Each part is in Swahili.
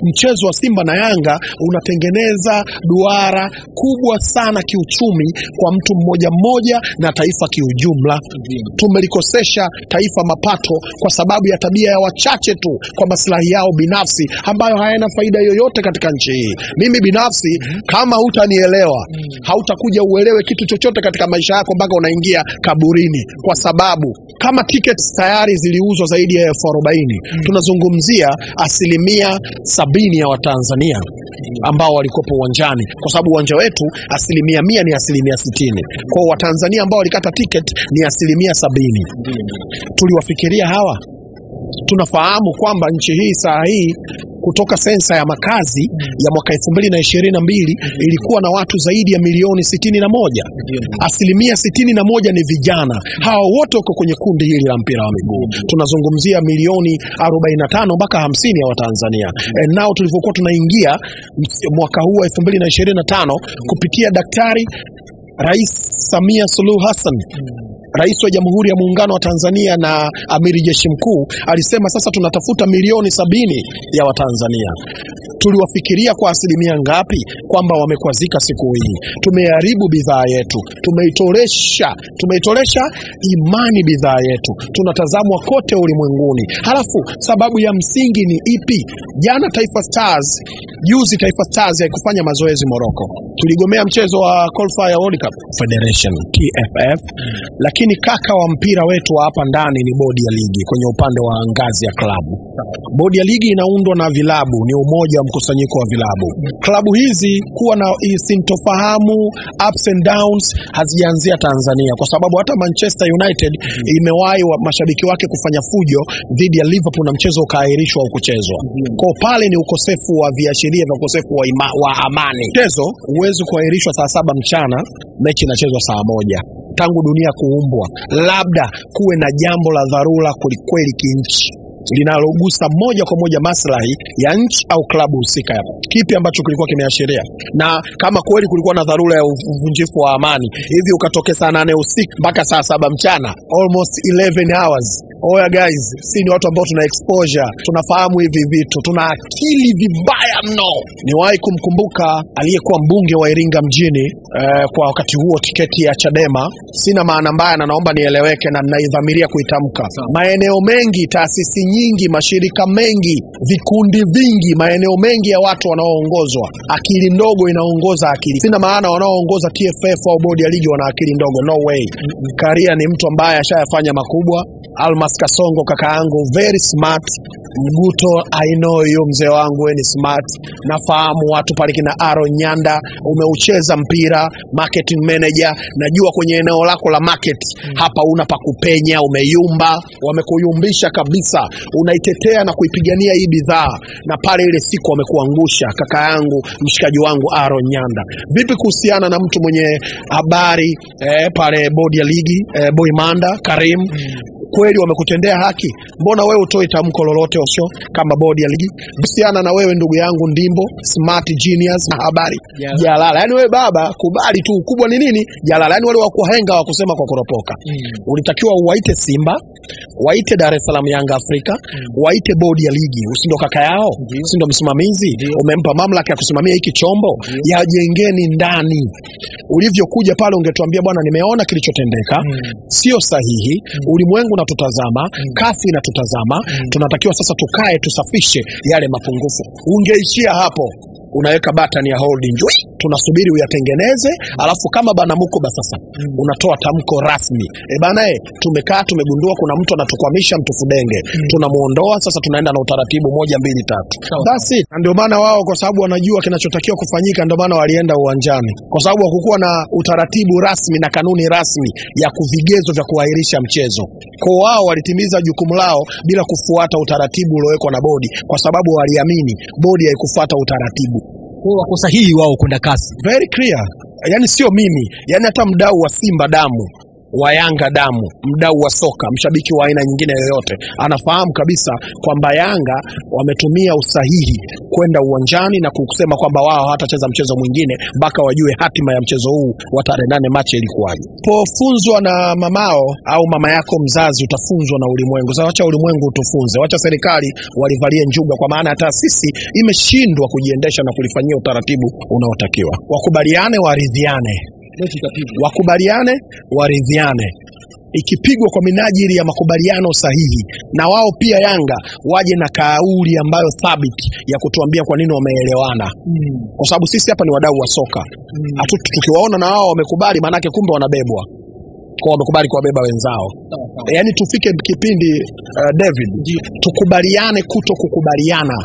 Mchezo wa Simba na Yanga unatengeneza duara kubwa sana kiuchumi kwa mtu mmoja mmoja na taifa kiujumla. Tumelikosesha taifa mapato kwa sababu ya tabia ya wachache tu kwa maslahi yao binafsi ambayo hayana faida yoyote katika nchi hii. Mimi binafsi, kama hutanielewa, hautakuja uelewe kitu chochote katika maisha yako mpaka unaingia kaburini, kwa sababu kama tickets tayari ziliuzwa zaidi ya 40,000, tunazungumzia 70% ya Watanzania ambao walikopo uwanjani, kwa sababu uwanja wetu 100% ni 60%. Kwa Watanzania ambao walikata ticket ni 70%. Tuliwafikiria hawa? Tunafahamu kwamba nchi hii saa hii kutoka sensa ya makazi ya mwaka 2022 ilikuwa na watu zaidi ya milioni 61. 61% ni vijana. Hawa wote wako kwenye kundi hili la mpira wa miguu. Tunazungumzia milioni 45 mpaka 50 ya Watanzania. And now tulivyokuwa tunaingia mwaka huu 2025 kupitia Daktari Rais Samia Suluhu Hassan, Rais wa Jamhuri ya Muungano wa Tanzania na Amiri Jeshi Mkuu, alisema sasa tunatafuta milioni 70 ya Watanzania. Tuliwafikiria kwa 1% ngapi kwamba wamekwazika siku hii? Tumeharibu bidhaa yetu, tumeitolesha imani bidhaa yetu, tunatazamwa kote ulimwenguni. Halafu sababu ya msingi ni ipi? Juzi Taifa Stars haikufanya mazoezi Morocco. Tuligomea mchezo wa Qualifier World Cup Federation TFF, lakini kaka wa mpira wetu hapa ndani ni bodi ya ligi kwenye upande wa ngazi ya klabu. Bodi ya ligi inaundwa na vilabu, ni umoja wa mkusanyiko wa vilabu. Klabu hizi kuwa na sintofahamu, ups and downs, hazijaanzia Tanzania, kwa sababu hata Manchester United imewahi mashabiki wake kufanya fujo dhidi ya Liverpool na mchezo ukaahirishwa au kuchezwa. Kwa pale ni ukosefu wa viashiria na ukosefu wa amani. Mchezo uwezo kuahirishwa saa 7 mchana, mechi inachezwa saa 1. Tangu dunia kuumbwa, labda kuwe na jambo la dharura kweli kinchi linalogusa moja kwa moja maslahi ya nchi au klabu husika. Kipi ambacho kilikuwa kimeashiria? Na kama kweli kulikuwa na dharura ya uvunjifu wa amani, hivi ukatoke saa 8 usiku mpaka saa 7 mchana, almost 11 hours. Oya guys, si ni watu ambao tuna exposure, tunafahamu hivi vitu, tuna akili vibaya mno. Niwahi kumkumbuka aliyekuwa mbunge wa Iringa mjini kwa wakati huo tiketi ya Chadema. Sina maana mbaya na naomba nieleweke na ninaidhamiria kuitamka. Maeneo mengi, taasisi nyingi, mashirika mengi, vikundi vingi, maeneo mengi ya watu wanaoongozwa, akili ndogo inaongoza akili. Sina maana wanaoongoza TFF au bodi ya ligi wana akili ndogo, no way. Karia ni mtu ambaye ashayafanya makubwa. Almas Kasongo kakaangu, very smart. Mguto, I know you mzee wangu, we ni smart. Nafahamu watu pale kina Aaron Nyanda, umeucheza mpira, marketing manager, najua kwenye eneo lako la market hapa una pa kupenya, umeyumba, wamekuyumbisha kabisa, unaitetea na kuipigania hii bidhaa, na pale ile siku wamekuangusha kakaangu, mshikaji wangu Aaron Nyanda. Vipi kuhusiana na mtu mwenye habari pale bodi ya ligi, Boy Manda Karim? Kweli wamekutendea haki? Mbona wewe utoi tamko lolote osho kama bodi ya ligi? Kuhusiana na wewe ndugu yangu Ndimbo, smart genius na habari Jalala. Yaani wewe baba, kubali tu, kubwa ni nini? Jalala. Yaani wale wa kuhenga wa kusema kwa kuropoka. Ulitakiwa uwaite Simba, waite Dar es Salaam Yanga Afrika, waite bodi ya ligi. Usindo kaka yao, usindo msimamizi, umempa mamlaka ya kusimamia hiki chombo. Yajengeni ndani. Ulivyokuja pale ungetuambia bwana, nimeona kilichotendeka sio sahihi, ulimwengu na tutazama, kafu na tutazama, tunatakiwa sasa tukae tusafishe yale mapungufu. Ungeishia hapo, unaweka button ya holding, tunasubiri uyatengeneze, alafu kama bana Mukoba sasa unatoa tamko rasmi. Bana tumekaa tumegundua kuna mtu anatukwamisha mtufudenge, tunamuondoa, sasa tunaenda na utaratibu 1 2 3. That's it. Ndio maana wao, kwa sababu wanajua kinachotakiwa kufanyika, ndio maana walienda uwanjani, kwa sababu hakukuwa na utaratibu rasmi na kanuni rasmi ya kuvigezo vya kuahirisha mchezo. Kwa wao walitimiza jukumu lao bila kufuata utaratibu uliowekwa na bodi, kwa sababu waliamini bodi haikufuata utaratibu. Kwa wako sahihi wao kwenda kasi. Very clear. Yaani sio mimi, yaani hata mdau wa Simba damu wa Yanga damu, mdau wa soka, mshabiki wa aina nyingine yoyote, anafahamu kabisa kwamba Yanga wametumia usahihi kwenda uwanjani na kusema kwamba wao hawatacheza mchezo mwingine mpaka wajue hatima ya mchezo huu wa tarehe 8 Machi ilikuwaje. Pofunzwa na mamao au mama yako mzazi, utafunzwa na ulimwengu. Sasa wacha ulimwengu utufunze, wacha serikali walivalie njuga, kwa maana taasisi imeshindwa kujiendesha na kulifanyia utaratibu unaotakiwa. Wakubaliane, waridhiane. Wakubaliane, waridhiane. Ikipigwa kwa minajili ya makubaliano sahihi, na wao pia Yanga waje na kauli ambayo thabiti ya kutuambia kwa nini wameelewana. Kwa sababu sisi hapa ni wadau wa soka. Tukiwaona na wao wamekubali, maana yake kumbe wanabebwa. Kwa wamekubali kuwabeba wenzao. Yaani tufike kipindi David, tukubaliane kuto kukubaliana.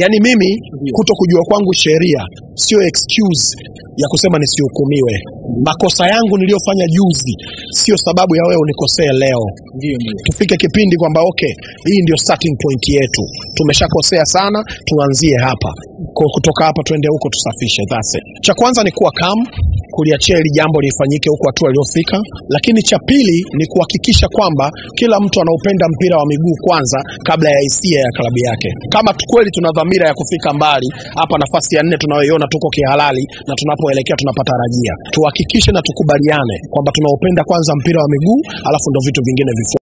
Yaani mimi kuto kujua kwangu sheria sio excuse ya kusema nisihukumiwe. Makosa yangu niliyofanya juzi sio sababu ya wewe unikosee leo. Tufike kipindi kwamba okay, hii ndio starting point yetu. Tumeshakosea sana, tuanzie hapa. Kwa kutoka hapa tuende huko tusafishe. That's it. Cha kwanza ni kuwa calm, kuliachia hili jambo lifanyike huko hatua iliyofika. Lakini cha pili ni kuhakikisha kwamba kila mtu anaupenda mpira wa miguu kwanza kabla ya hisia ya klabu yake. Kama kweli tuna dhamira ya kufika mbali, hapa nafasi ya 4 tunayoiona tuko kihalali na tunapoelekea tunapatarajia. Tuhakikishe na tukubaliane kwamba tunaupenda kwanza mpira wa miguu, alafu ndo vitu vingine vifu.